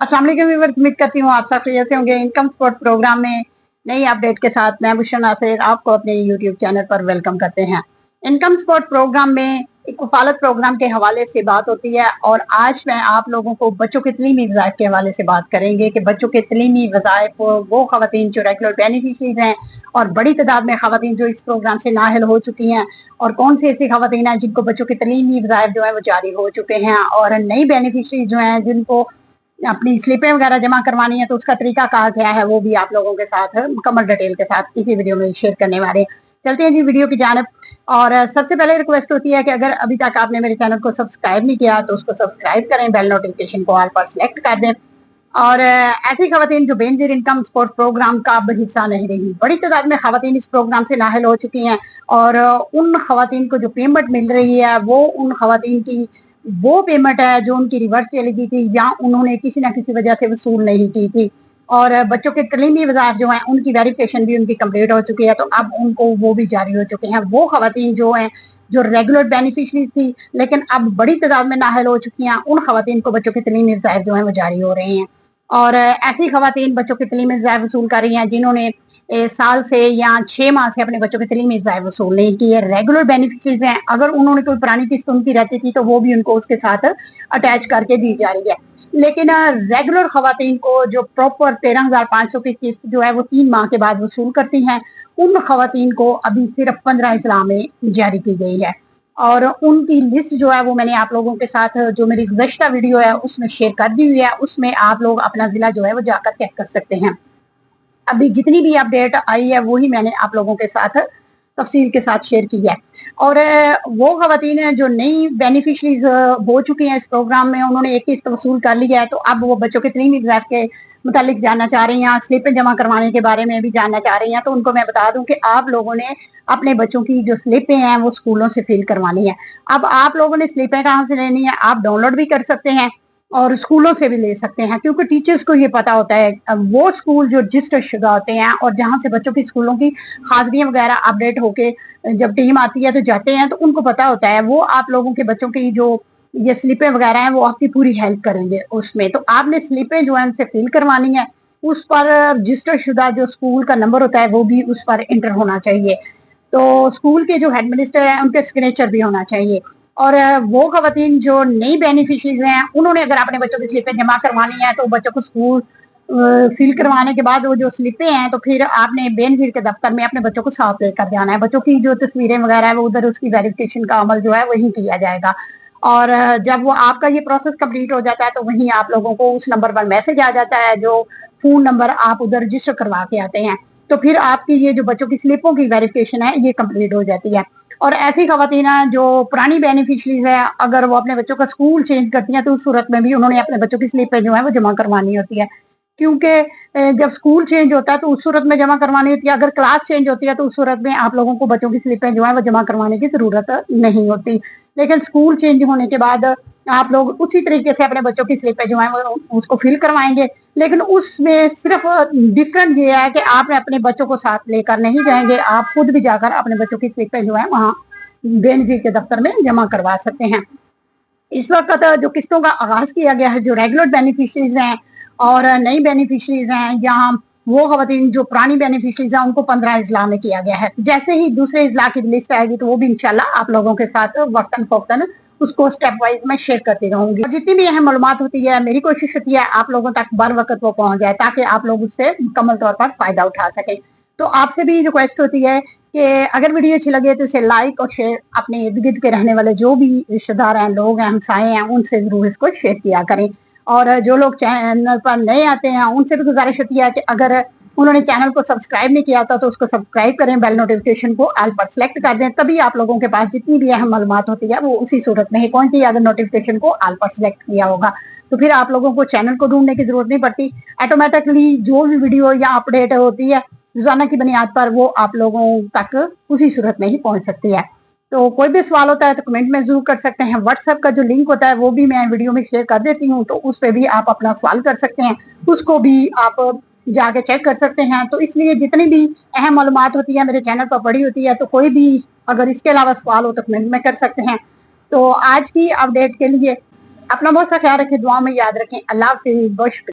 अस्सलाम वालेकुम व्यूअर्स, उम्मीद करती हूँ आप सब खैरियत से होंगे। इनकम सपोर्ट प्रोग्राम में नई अपडेट के साथ मैं बुशरा नासिर आपको अपने यूट्यूब चैनल पर वेलकम करते हैं। इनकम सपोर्ट प्रोग्राम में एक वफालत प्रोग्राम के हवाले से बात होती है और आज मैं आप लोगों को बच्चों के तलीमी वज़ाइफ के हवाले से बात करेंगे कि बच्चों के तलीमी वज़ाइफ वो ख़वातीन जो रेगुलर बेनिफिशरीज हैं और बड़ी तादाद में ख़वातीन जो इस प्रोग्राम से नाअहल हो चुकी हैं और कौन सी ऐसी ख़वातीन हैं जिनको बच्चों के तलीमी वज़ाइफ जो है वो जारी हो चुके हैं और नई बेनिफिशरीज जो हैं जिनको अपनी स्लिपें वगैरह जमा करवानी है तो उसका तरीका कार क्या है वो भी आप लोगों के साथ मुकम्मल डिटेल के साथ इसी वीडियो में शेयर करने वाले। चलते हैं जी वीडियो की जानिब। और सबसे पहले रिक्वेस्ट होती है कि अगर अभी तक आपने मेरे चैनल को सब्सक्राइब नहीं किया तो उसको सब्सक्राइब करें, बेल नोटिफिकेशन को ऑल पर सिलेक्ट कर दें। और ऐसी खवातीन जो बेनजीर इनकम सपोर्ट प्रोग्राम का अब हिस्सा नहीं रही, बड़ी तादाद में खवातीन इस प्रोग्राम से नाअहल हो चुकी हैं और उन खवातीन को जो पेमेंट मिल रही है वो उन खवातीन की वो पेमेंट है जो उनकी रिवर्स चली गई थी या उन्होंने किसी ना किसी वजह से वसूल नहीं की थी। और बच्चों के तलीमी वज़ाइफ जो हैं उनकी वेरिफिकेशन भी उनकी कंप्लीट हो चुकी है तो अब उनको वो भी जारी हो चुके हैं। वो खवातीन जो हैं जो रेगुलर बेनिफिशरीज थी लेकिन अब बड़ी तादाद में नाअहल हो चुकी हैं, उन खवातीन को बच्चों के तलीमी वज़ाइफ जो हैं वो जारी हो रहे हैं। और ऐसी खवातीन बच्चों के तलीमी वज़ाइफ वसूल कर रही हैं जिन्होंने साल से या 6 माह से अपने बच्चों के तलीमी वज़ाइफ वसूल नहीं किए। रेगुलर बेनिफिशरीज हैं, अगर उन्होंने कोई पुरानी किस्त उनकी रहती थी तो वो भी उनको उसके साथ अटैच करके दी जा रही है। लेकिन रेगुलर खवातीन को जो प्रॉपर 13,500 की किस्त जो है वो 3 माह के बाद वसूल करती हैं, उन खवातीन को अभी सिर्फ 15 अजला में जारी की गई है और उनकी लिस्ट जो है वो मैंने आप लोगों के साथ जो मेरी गुज़श्ता वीडियो है उसमें शेयर कर दी हुई है। उसमें आप लोग अपना जिला जो है वो जाकर चेक कर सकते हैं। अभी जितनी भी अपडेट आई है वही मैंने आप लोगों के साथ तफसील के साथ शेयर की है। और वो खवातीन जो नई बेनिफिशरीज हो चुकी हैं इस प्रोग्राम में, उन्होंने एक किस्त वसूल कर लिया है तो अब वो बच्चों के तलीमी वज़ाइफ के मुतालिक जानना चाह रही हैं, स्लिपें जमा करवाने के बारे में भी जानना चाह रही हैं। तो उनको मैं बता दूं कि आप लोगों ने अपने बच्चों की जो स्लिपें हैं वो स्कूलों से फिल करवानी है। अब आप लोगों ने स्लिपें कहाँ से लेनी है, आप डाउनलोड भी कर सकते हैं और स्कूलों से भी ले सकते हैं क्योंकि टीचर्स को ये पता होता है। अब वो स्कूल जो रजिस्टर शुदा होते हैं और जहाँ से बच्चों की स्कूलों की हाजिरियां वगैरह अपडेट होके जब टीम आती है तो जाते हैं तो उनको पता होता है, वो आप लोगों के बच्चों की जो ये स्लिपें वगैरह हैं वो आपकी पूरी हेल्प करेंगे उसमें। तो आपने स्लिपें जो है उनसे फिल करवानी है, उस पर रजिस्टर शुदा जो स्कूल का नंबर होता है वो भी उस पर इंटर होना चाहिए। तो स्कूल के जो हेड मिनिस्टर हैं उनके सिग्नेचर भी होना चाहिए। और वो खवातीन जो नई बेनिफिशरीज हैं उन्होंने अगर अपने बच्चों की स्लिपें जमा करवानी है तो बच्चों को स्कूल फिल करवाने के बाद वो जो स्लिपें हैं तो फिर आपने बेनजीर के दफ्तर में अपने बच्चों को साथ लेकर जाना है। बच्चों की जो तस्वीरें वगैरह है वो उधर उसकी वेरिफिकेशन का अमल जो है वही किया जाएगा। और जब वो आपका ये प्रोसेस कंप्लीट हो जाता है तो वहीं आप लोगों को उस नंबर पर मैसेज आ जाता है जो फोन नंबर आप उधर रजिस्टर करवा के आते हैं। तो फिर आपकी ये जो बच्चों की स्लिपों की वेरिफिकेशन है ये कंप्लीट हो जाती है। और ऐसी खवातीन जो पुरानी बेनिफिशरीज है अगर वो अपने बच्चों का स्कूल चेंज करती हैं तो उस सूरत में भी उन्होंने अपने बच्चों की स्लिपें जो है वो जमा करवानी होती है क्योंकि जब स्कूल चेंज होता है तो उस सूरत में जमा करवानी होती है। अगर क्लास चेंज होती है तो उस सूरत में आप लोगों को बच्चों की स्लिपें जो है वो जमा करवाने की जरूरत नहीं होती। लेकिन स्कूल चेंज होने के बाद आप लोग उसी तरीके से अपने बच्चों की स्लिपें जो है वो उसको फिल करवाएंगे, लेकिन उसमें सिर्फ डिफरेंट ये है कि आप अपने बच्चों को साथ लेकर नहीं जाएंगे, आप खुद भी जाकर अपने बच्चों की स्लिपें जो है वहाँ बेनजीर के दफ्तर में जमा करवा सकते हैं। इस वक्त जो किस्तों का आगाज किया गया है, जो रेगुलर बेनिफिशरीज हैं और नई बेनिफिशरीज हैं, यहाँ वो खवातीन जो पुरानी बेनिफिशरीज हैं उनको 15 अजला में किया गया है। जैसे ही दूसरे अजला की लिस्ट आएगी तो वो भी इंशाल्लाह आप लोगों के साथ वक्तन फौक्तन उसको स्टेप वाइज मैं शेयर करती रहूंगी। और जितनी भी अहम मालूमात होती है मेरी कोशिश होती है आप लोगों तक बर वक्त वो पहुंच जाए ताकि आप लोग उससे मुकम्मल तौर पर फायदा उठा सकें। तो आपसे भी रिक्वेस्ट होती है कि अगर वीडियो अच्छी लगे तो इसे लाइक और शेयर अपने इर्द गिर्द के रहने वाले जो भी रिश्तेदार हैं, लोग हैं, हमसाए हैं, उनसे जरूर इसको शेयर किया करें। और जो लोग चैनल पर नए आते हैं उनसे भी गुजारिश होती है कि अगर उन्होंने चैनल को सब्सक्राइब नहीं किया था तो उसको सब्सक्राइब करें, बेल नोटिफिकेशन को ऑल पर सिलेक्ट कर दें, तभी आप लोगों के पास जितनी भी अहम मालूमात होती है वो उसी सूरत में ही पहुंचती है। अगर नोटिफिकेशन को ऑल पर सिलेक्ट किया होगा तो फिर आप लोगों को चैनल को ढूंढने की जरूरत नहीं पड़ती, ऑटोमेटिकली जो भी वीडियो या अपडेट होती है रोजाना की बुनियाद पर वो आप लोगों तक उसी सूरत में ही पहुंच सकती है। तो कोई भी सवाल होता है तो कमेंट में जरूर कर सकते हैं। व्हाट्सएप का जो लिंक होता है वो भी मैं वीडियो में शेयर कर देती हूँ, तो उस पर भी आप अपना सवाल कर सकते हैं, उसको भी आप जाके चेक कर सकते हैं। तो इसलिए जितनी भी अहम मालूमात होती है मेरे चैनल पर पड़ी होती है, तो कोई भी अगर इसके अलावा सवाल हो तो कमेंट में कर सकते हैं। तो आज की अपडेट के लिए अपना बहुत सा ख्याल रखें, दुआ में याद रखें। अल्लाह हाफिज़। बहुत शुक्रिया।